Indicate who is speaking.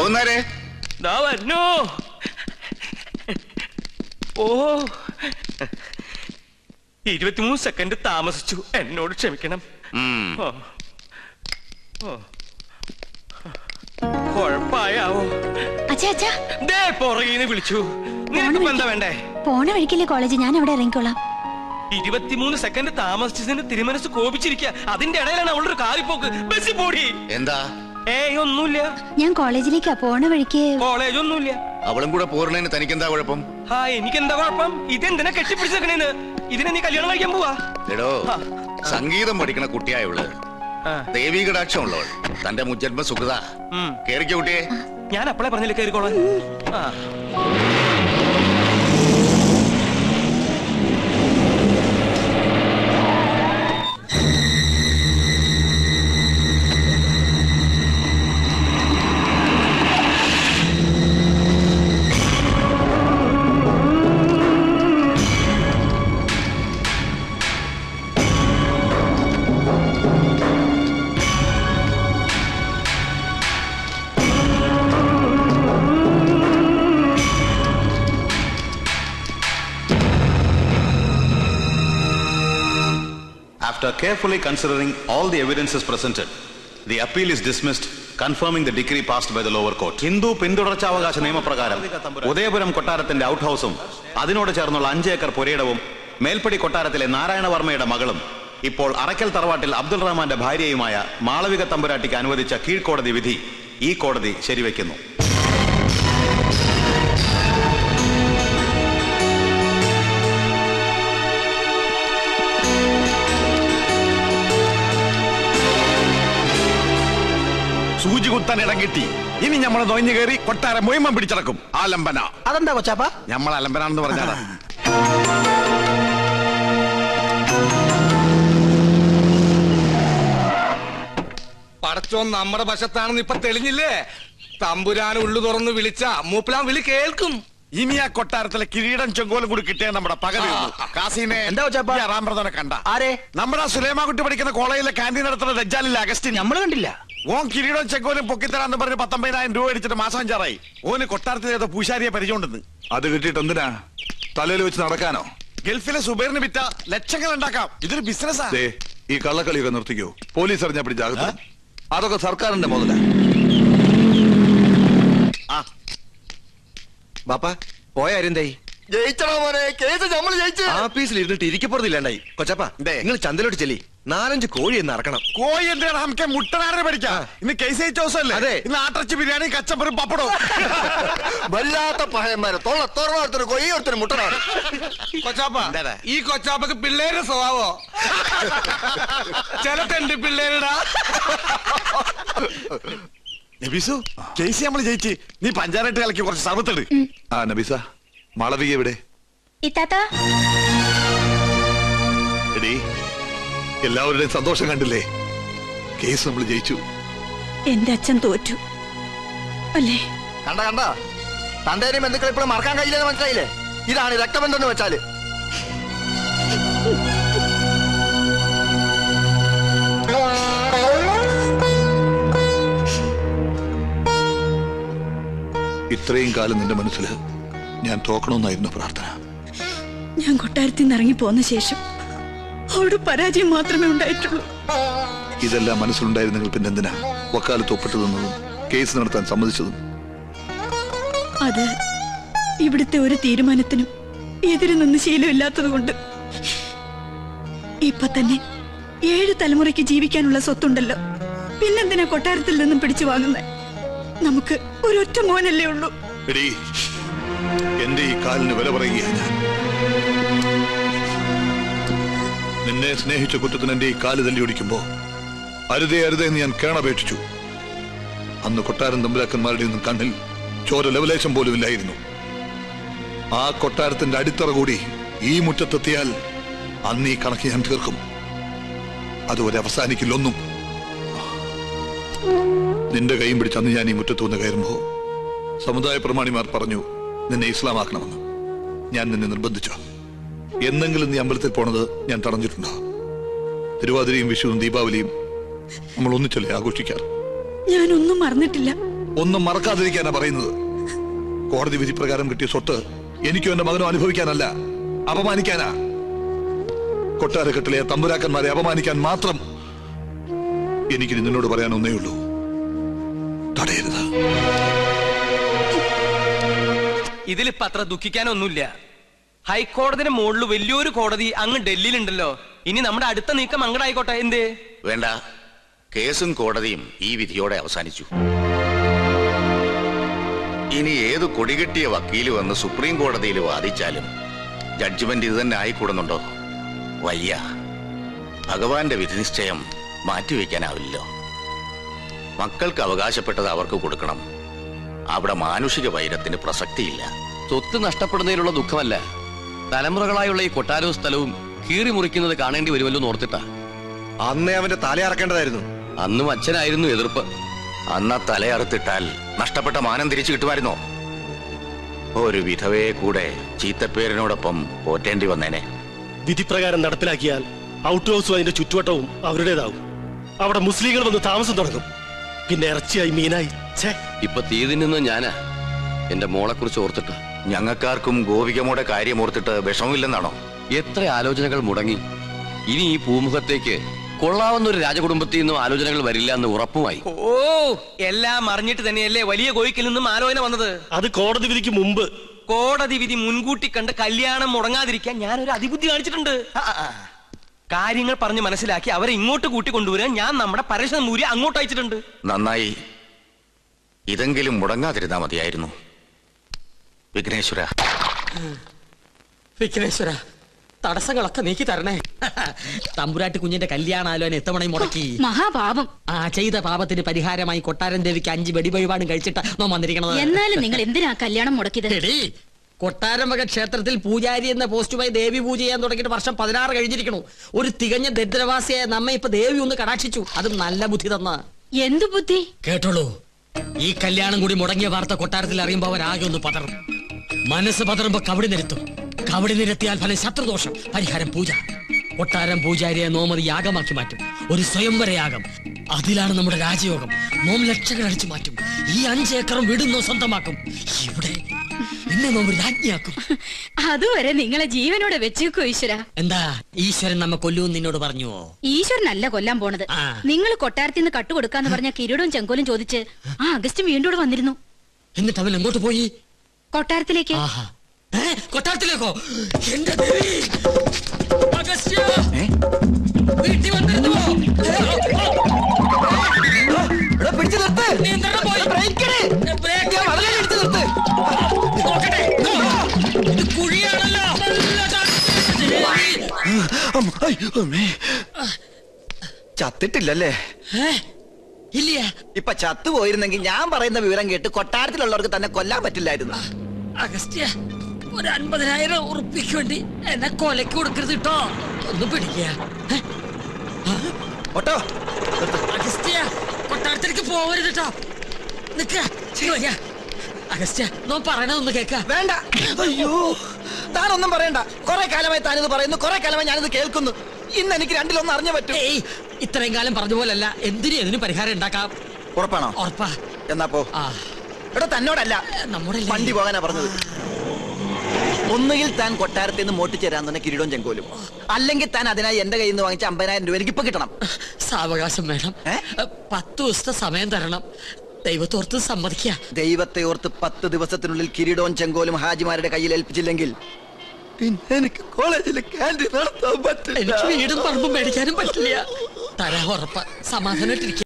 Speaker 1: പോകുന്നേരെ
Speaker 2: ഓ 23 second താമസിച്ചു, എന്നോട് ക്ഷമിക്കണം. കൊഴപ്പായാവോ? പുറകീന്ന് വിളിച്ചു. നിനക്ക് എന്താ വേണ്ടേ?
Speaker 3: പോണ വഴിക്കില്ലേ കോളേജ്, ഞാൻ അവിടെ ഇറങ്ങിക്കോളാം.
Speaker 2: 23 സെക്കൻഡ് താമസിച്ചതിന് തിരുമനസ് കോപിച്ചിരിക്കുക. അതിന്റെ ഇടയിലാണ് അവളൊരു കാലിപ്പോക്ക്. ബസ്സിൽ പോടി.
Speaker 1: എന്താ?
Speaker 2: ഏയ് ഒന്നുമില്ല,
Speaker 3: ഞാൻ കോളേജിലേക്കാ പോണ വഴിക്ക്.
Speaker 2: കോളേജ് ഒന്നുമില്ല.
Speaker 1: അവളും കൂടെ പോരണേന് തനിക്കെന്താ കുഴപ്പം?
Speaker 2: എനിക്കെന്താ കുഴപ്പം? ഇതെന്തിനാ കെട്ടിപ്പിടിച്ചേക്കണേന്ന്? ഇതിനെ നീ കല്യാണം കഴിക്കാൻ പോവാ?
Speaker 1: എടോ, സംഗീതം പഠിക്കണ കുട്ടിയായുള്ളു, ദേവീ കടാക്ഷം ഉള്ളവൾ, തന്റെ മുജ്ജന്മ സുഖത. കേറിക്കോ കുട്ടിയെ.
Speaker 2: ഞാൻ അപ്പളെ പറഞ്ഞില്ലേ കേറിക്കോളാം.
Speaker 4: After carefully considering all the evidences presented, the appeal is dismissed, confirming the decree passed by the lower court. Hindu പിന്തുടർച്ചാവകാശ നിയമപ്രകാരം ഉദയപുരം കൊട്ടാരത്തിന്റെ ഔട്ട് ഹൗസും അതിനോട് ചേർന്നുള്ള 5 ഏക്കർ പുരയിടവും മേൽപ്പടി കൊട്ടാരത്തിലെ നാരായണവർമ്മയുടെ മകളും ഇപ്പോൾ അറക്കൽ തറവാട്ടിൽ അബ്ദുൾ റഹ്മാന്റെ ഭാര്യയുമായ മാളവിക തമ്പുരാട്ടിക്ക് അനുവദിച്ച കീഴ്ക്കോടതി വിധി ഈ കോടതി ശരിവെക്കുന്നു.
Speaker 5: സൂചി കുത്താൻ ഇടം കിട്ടി. ഇനി നമ്മളെ നൊഞ്ഞു കയറി കൊട്ടാരം മുഴുവൻ പിടിച്ചടക്കും. ആലംബന.
Speaker 6: അതെന്താ കൊച്ചാപ്പ?
Speaker 5: നമ്മൾ അലംബനാണെന്ന് പറഞ്ഞാടാ.
Speaker 6: പടച്ചോൻ നമ്മുടെ വശത്താണെന്ന് ഇപ്പൊ തെളിഞ്ഞില്ലേ? തമ്പുരാൻ ഉള്ളു തുറന്ന് വിളിച്ച മൂപ്പലാൻ വിളി കേൾക്കും.
Speaker 5: ഇനി ആ കൊട്ടാരത്തിലെ കിരീടം ചെങ്കോലും കൂടി കിട്ടിയ നമ്മുടെ പകരയുള്ളൂ. കാസിനെ റാംപ്രദനെ കണ്ട?
Speaker 6: ആരെ?
Speaker 5: നമ്മുടെ സുലൈമാൻകുട്ടി പഠിക്കുന്ന കോളേജിലെ ക്യാൻറ്റീൻ നടത്തുന്ന ദജ്ജാലിലെ അഗസ്റ്റിൻ.
Speaker 6: നമ്മൾ കണ്ടില്ല.
Speaker 5: ഓൻ കിരീടം ചെങ്കോലും പൊക്കിത്തരാന്ന് പറഞ്ഞ് 19,000 രൂപ അടിച്ചിട്ട് മാസം 5 ഓന് കൊട്ടാരത്തിലേതോ പൂശാരിയെ പരിചയമുണ്ടെന്ന്.
Speaker 7: അത് കിട്ടിയിട്ട് എന്തിനാ? തലയിൽ വെച്ച് നടക്കാനോ?
Speaker 5: ഗൾഫിലെ സുബൈറിന് വിറ്റ ലക്ഷങ്ങൾ ഉണ്ടാക്കാം. ഇതൊരു ബിസിനസ്സാ.
Speaker 7: ഈ കള്ളക്കളിയൊക്കെ നിർത്തിക്കോ. പോലീസ് അറിഞ്ഞാ പിടിച്ചാകും. അതൊക്കെ സർക്കാരിന്റെ മുതല.
Speaker 6: ബാപ്പ പോയ അരുന്തായി ജയിച്ചണോ മോനെ? കേസ് നമ്മൾ ജയിച്ചു. ആഫീസിൽ ഇരുന്നിട്ട് ഇരിക്കപ്പുറത്തില്ലാണ്ടായി. കൊച്ചപ്പ നിങ്ങൾ ചന്തലോട്ട് ചെല്ലി 4-5 കോഴി എന്ന് ഇറക്കണം.
Speaker 5: കോഴി എന്താണ്? നമുക്ക് മുട്ടനാരെ പഠിക്കാം. ഇന്ന് കേസ് ജയിച്ച ദിവസമല്ലേ?
Speaker 6: അതെ.
Speaker 5: ഇന്ന് ആട്ടർച്ചി ബിരിയാണി കച്ചമ്പറും പപ്പടവും.
Speaker 6: വല്ലാത്ത പഹയന്മാരെ തൊള്ളത്തോറൊരുത്തർ കൊയ്യ ഒരുത്തർ മുട്ടനാണ്. കൊച്ചാപ്പ ഈ കൊച്ചാപ്പക്ക് പിള്ളേരുടെ സ്വഭാവോ? ചില തെണ്ടി പിള്ളേരുടാ.
Speaker 5: നബീസു, കേസ് നമ്മൾ ജയിച്ച്. നീ പഞ്ചായത്ത് കളിക്ക് കുറച്ച് സർവത്തിട്.
Speaker 7: ആ നബീസ, മാളവിക എവിടെ? എടീ, എല്ലാവരുടെയും സന്തോഷം കണ്ടില്ലേ? കേസ് നമ്മൾ ജയിച്ചു.
Speaker 3: എന്റെ അച്ഛൻ തോറ്റു അല്ലേ?
Speaker 6: കണ്ട തന്റെ ബന്ധുക്കൾ ഇപ്പോഴും മറക്കാൻ കഴിയില്ലെന്ന് മനസ്സിലായില്ലേ? ഇതാണ് രക്തബന്ധം എന്ന് വെച്ചാല്.
Speaker 7: ഇത്രയും കാലം നിന്റെ മനസ്സിൽ ഞാൻ തോക്കണമെന്നായിരുന്നു പ്രാർത്ഥന.
Speaker 3: ഞാൻ കൊട്ടാരത്തിൽ നിന്ന് ഇറങ്ങി പോന്ന ശേഷം അവിടെ പരാജയം മാത്രമേ ഉണ്ടായിട്ടുള്ളൂ.
Speaker 7: ഇതെല്ലാം മനസ്സിലുണ്ടായിരുന്നെങ്കിൽ പിന്നെ എന്തിനാ വക്കാലത്ത് ഒപ്പിട്ട് തന്നതും കേസ് നടത്താൻ സമ്മതിച്ചതും?
Speaker 3: അത് ഇവിടുത്തെ ഒരു തീരുമാനത്തിനും എതിര് നിന്ന് ശീലമില്ലാത്തത് കൊണ്ട്. ഇപ്പൊ തന്നെ 7 തലമുറയ്ക്ക് ജീവിക്കാനുള്ള സ്വത്തുണ്ടല്ലോ, പിന്നെന്തിനാ കൊട്ടാരത്തിൽ നിന്നും പിടിച്ചു വാങ്ങുന്നത്? നമുക്ക് ഒരൊറ്റ മോനല്ലേ ഉള്ളൂ.
Speaker 7: എടീ, എന്റെ ഈ കാലിന് വില പറയുകയാണ് ഞാൻ. നിന്നെ സ്നേഹിച്ച കുറ്റത്തിന് എന്റെ ഈ കാല് തല്ലി ഒടിക്കുമ്പോ അരുതേ അരുതേ എന്ന് ഞാൻ കേണപേക്ഷിച്ചു. അന്ന് കൊട്ടാരം തമ്പുരാക്കന്മാരുടെ ഒന്നും കണ്ണിൽ ചോര ലവലേശം പോലും ഇല്ലായിരുന്നു. ആ കൊട്ടാരത്തിന്റെ അടിത്തറ കൂടി ഈ മുറ്റത്തെത്തിയാൽ അന്ന് ഈ കണക്ക് ഞാൻ തീർക്കും. അതുവരെ അവസാനിക്കില്ലൊന്നും. നിന്റെ കൈയും പിടിച്ച് അന്ന് ഞാൻ ഈ മുറ്റത്ത് വന്ന് കയറുമ്പോ സമുദായ പ്രമാണിമാർ പറഞ്ഞു നിന്നെ ഇസ്ലാമാക്കണമെന്ന്. ഞാൻ നിന്നെ നിർബന്ധിച്ചോ? എന്നെങ്കിലും നീ അമ്പലത്തിൽ പോണത് ഞാൻ തടഞ്ഞിട്ടുണ്ടോ? തിരുവാതിരയും വിഷുവും ദീപാവലിയും നമ്മൾ ഒന്നിച്ചല്ലേ ആഘോഷിക്കാറ്?
Speaker 3: ഞാനൊന്നും മറന്നിട്ടില്ല.
Speaker 7: ഒന്നും മറക്കാതിരിക്കാനാ പറയുന്നത്. കോടതി വിധി പ്രകാരം കിട്ടിയ സ്വത്ത് എനിക്കും എന്റെ മകനും അനുഭവിക്കാനല്ല, അപമാനിക്കാനാ. കൊട്ടാരക്കെട്ടിലെ തമ്പുരാക്കന്മാരെ അപമാനിക്കാൻ മാത്രം എനിക്ക് നിന്നോട് പറയാൻ ഒന്നേ ഉള്ളൂ. തടയരുത്.
Speaker 2: ഇതിലിപ്പോ അത്ര ദുഃഖിക്കാനൊന്നുമില്ല. ഹൈക്കോടതിയുടെ മുകളിൽ വലിയൊരു കോടതി അങ്ങ് ഡൽഹിയിലുണ്ടല്ലോ. ഇനി നമ്മുടെ അടുത്ത നീക്കം അങ്ങടായിക്കോട്ടെ. എന്തേ?
Speaker 1: വേണ്ട, കേസും കോടതിയും ഈ വിധിയോടെ അവസാനിച്ചു. ഇനി ഏത് കൊടികെട്ടിയ വക്കീല് വന്ന് സുപ്രീം കോടതിയിൽ വാദിച്ചാലും ജഡ്ജ്മെന്റ് ഇത് തന്നെ ആയിക്കൂടുന്നുണ്ടോ? വയ്യ. ഭഗവാന്റെ വിധി നിശ്ചയം മാറ്റിവെക്കാനാവില്ലല്ലോ. മക്കൾക്ക് അവകാശപ്പെട്ടത് അവർക്ക് കൊടുക്കണം. അവിടെ മാനുഷിക വൈരത്തിന് പ്രസക്തിയില്ല.
Speaker 8: സ്വത്ത് നഷ്ടപ്പെടുന്നതിലുള്ള ദുഃഖമല്ല, തലമുറകളായുള്ള ഈ കൊട്ടാരവും സ്ഥലവും കീറി മുറിക്കുന്നത് കാണേണ്ടി വരുമല്ലോ ഓർത്തിട്ടാ.
Speaker 6: അന്നേ അവന്റെ തലയറക്കേണ്ടതായിരുന്നു.
Speaker 8: അന്നും അച്ഛനായിരുന്നു എതിർപ്പ്.
Speaker 1: അന്ന് തലയറുത്തിട്ടാൽ നഷ്ടപ്പെട്ട മാനം തിരിച്ചു കിട്ടുമായിരുന്നോ? ഒരു വിധവയെ കൂടെ ചീത്തപ്പേരിനോടൊപ്പം പോറ്റേണ്ടി വന്നേനെ.
Speaker 9: വിധിപ്രകാരം നടപ്പിലാക്കിയാൽ ഔട്ട് ഹൗസും അതിന്റെ ചുറ്റുവട്ടവും അവരുടേതാവും. അവിടെ മുസ്ലിങ്ങൾ വന്ന് താമസം തുടങ്ങും. പിന്നെ ഇറച്ചിയായി മീനായി.
Speaker 8: ഇപ്പൊ തീതിന്ന് ഞാനാ എന്റെ മോളെ കുറിച്ച് ഓർത്തിട്ട്.
Speaker 1: ഞങ്ങൾക്കാർക്കും ഗോപികമ്മയുടെ കാര്യം ഓർത്തിട്ട് വിഷമമില്ലെന്നാണോ?
Speaker 8: എത്ര ആലോചനകൾ മുടങ്ങി. ഇനി ഈ പൂമുഖത്തേക്ക് കൊള്ളാവുന്ന ഒരു രാജകുടുംബത്തിൽ നിന്നും ആലോചനകൾ വരില്ല എന്ന് ഉറപ്പുമായി.
Speaker 2: ഓ, എല്ലാം അറിഞ്ഞിട്ട് തന്നെയല്ലേ വലിയ കോയിക്കിൽ നിന്നും ആലോചന വന്നത്.
Speaker 9: അത് കോടതി വിധിക്ക് മുമ്പ്.
Speaker 2: കോടതി വിധി മുൻകൂട്ടി കണ്ട് കല്യാണം മുടങ്ങാതിരിക്കാൻ ഞാനൊരു അതിബുദ്ധി കാണിച്ചിട്ടുണ്ട്. കാര്യങ്ങൾ പറഞ്ഞ് മനസ്സിലാക്കി അവരെ ഇങ്ങോട്ട് കൂട്ടിക്കൊണ്ടുവരാൻ ഞാൻ നമ്മുടെ പരശുമൂരി അങ്ങോട്ട് അയച്ചിട്ടുണ്ട്.
Speaker 1: നന്നായി. ഇതെങ്കിലും മുടങ്ങാതിരുന്നാ മതിയായിരുന്നു. വിഘ്നേശ്വര,
Speaker 10: വിഘ്നേശ്വര, തടസ്സങ്ങളൊക്കെ നീക്കി തരണേ. തമ്പുരാട്ടി കുഞ്ഞിന്റെ കല്യാണാലോചന എത്തമണയും മുടക്കി.
Speaker 11: മഹാപാപം.
Speaker 10: ആ ചെയ്ത പാപത്തിന് പരിഹാരമായി കൊട്ടാരൻ ദേവിക്ക് 5 വെടിവഴിപാടും കഴിച്ചിട്ട് നോ വന്നിരിക്കണത്.
Speaker 11: എന്നാലും നിങ്ങൾ എന്തിനാ കല്യാണം മുടക്കിയത്?
Speaker 10: കൊട്ടാരം വക ക്ഷേത്രത്തിൽ പൂജാരി എന്ന പോസ്റ്റുമായി ദേവി പൂജ ചെയ്യാൻ തുടങ്ങിയിട്ട് വർഷം 16 കഴിഞ്ഞിരിക്കണു. ഒരു തികഞ്ഞ ദരിദ്രവാസിയായ നമ്മെ ഇപ്പൊ ദേവി ഒന്ന് കടാക്ഷിച്ചു. അതും നല്ല ബുദ്ധി തന്ന.
Speaker 11: എന്തു ബുദ്ധി?
Speaker 10: കേട്ടോളൂ, ഈ കല്യാണം കൂടി മുടങ്ങിയ വാർത്ത കൊട്ടാരത്തിൽ അറിയുമ്പോ അവരാകെ ഒന്ന് പതറും. മനസ്സ് പതറുമ്പോ കവടി നിരത്തും. കവടി നിരത്തിയാൽ ഫലം ശത്രുദോഷം. പരിഹാരം പൂജ. കൊട്ടാരം പൂജാരിയെ നോമതി യാഗമാക്കി മാറ്റും. ഒരു സ്വയംവര യാഗം. അതിലാണ് നമ്മുടെ രാജയോഗം. നോം ലക്ഷങ്ങൾ അടിച്ചു മാറ്റും. ഈ 5 ഏക്കറും വീടുന്നോ സ്വന്തമാക്കും. ഇവിടെ പിന്നെ നോം രാജ്ഞിയാക്കും.
Speaker 11: അതുവരെ നിങ്ങളെ ജീവനോടെ വെച്ചേക്കോ ഈശ്വര.
Speaker 10: എന്താ ഈശ്വരൻ നമ്മെ കൊല്ലൂന്ന് നിന്നോട് പറഞ്ഞുവോ?
Speaker 11: ഈശ്വരനല്ല കൊല്ലാൻ പോണത്. നിങ്ങൾ കൊട്ടാരത്തിൽ നിന്ന് കട്ടുകൊടുക്കാന്ന് പറഞ്ഞ കിരീടവും ചെങ്കോലും ചോദിച്ച് ആ അഗസ്റ്റ് വീണ്ടും വന്നിരുന്നു.
Speaker 10: എന്നിട്ട് അവൻ എങ്ങോട്ട് പോയി?
Speaker 11: കൊട്ടാരത്തിലേക്ക്.
Speaker 10: കൊട്ടാരത്തിലേക്കോ? എന്റെ ദേവി! അഗസ്ത്യ! വീട്ടിൽ വന്നിരുന്നോ?
Speaker 6: പിടിച്ചു നിർത്ത്.
Speaker 10: നോക്കട്ടെ, ഇത് കുഴിയാണല്ലോ.
Speaker 6: ചത്തിട്ടില്ലല്ലേ?
Speaker 10: ഇല്ല.
Speaker 6: ഇപ്പൊ ചത്തുപോയിരുന്നെങ്കിൽ ഞാൻ പറയുന്ന വിവരം കേട്ട് കൊട്ടാരത്തിലുള്ളവർക്ക് തന്നെ കൊല്ലാൻ പറ്റില്ലായിരുന്നു.
Speaker 10: അഗസ്ത്യ, ഒരു 50,000 ഉറുപ്പിക്ക് വേണ്ടി എന്നെ കൊലക്ക് കൊടുക്കരുത് കേട്ടോ. ഒന്ന് പിടിക്കുക. അഗസ്ത്യ, കൊട്ടാരത്തിലേക്ക് പോകരുത് കേട്ടോ. നിക്ക. അഗസ്ത്യ, നോ പറയണതൊന്ന് കേൾക്ക.
Speaker 6: വേണ്ട. അയ്യോ, താനൊന്നും പറയണ്ട. കുറെ കാലമായി താനിത് പറയുന്നു, കുറെ കാലമായി ഞാനിത് കേൾക്കുന്നു. ഇന്ന് എനിക്ക് രണ്ടിലൊന്നും അറിഞ്ഞു പറ്റും.
Speaker 10: ഇത്രയും കാലം പറഞ്ഞ പോലല്ല. എന്തിനും പരിഹാരം ഉണ്ടാക്കാം.
Speaker 6: ഉറപ്പാണോ?
Speaker 10: ഉറപ്പാ.
Speaker 6: എന്നാ പോ. ഇവിടെ തന്നോടല്ല, നമ്മുടെ വണ്ടി പോകാനാ പറഞ്ഞത്. ഒന്നുകിൽ താൻ കൊട്ടാരത്തിൽ നിന്ന് മോട്ടിച്ചു തരാൻ തന്നെ കിരീടവും ചെങ്കോലും, അല്ലെങ്കിൽ താൻ അതിനായി എന്റെ കയ്യിൽ നിന്ന് വാങ്ങിച്ച 50,000 രൂപ എനിക്ക് ഇപ്പൊ കിട്ടണം.
Speaker 10: സാവകാശം വേണം. 10 ദിവസത്തെ സമയം തരണം. ദൈവത്തോർത്ത് സമ്മതിക്ക.
Speaker 6: ദൈവത്തെ ഓർത്ത് 10 ദിവസത്തിനുള്ളിൽ കിരീടവും ചെങ്കോലും ഹാജിമാരുടെ കയ്യിൽ ഏൽപ്പിച്ചില്ലെങ്കിൽ പിന്നെ എനിക്ക് കോളേജിൽ ക്യാൻറ്റീൻ നടത്താൻ പറ്റില്ല.
Speaker 10: എനിക്ക് വീടും പറമ്പും മേടിക്കാനും പറ്റില്ല. തരാ ഉറപ്പ. സമാധാനമായിട്ടിരിക്കുക.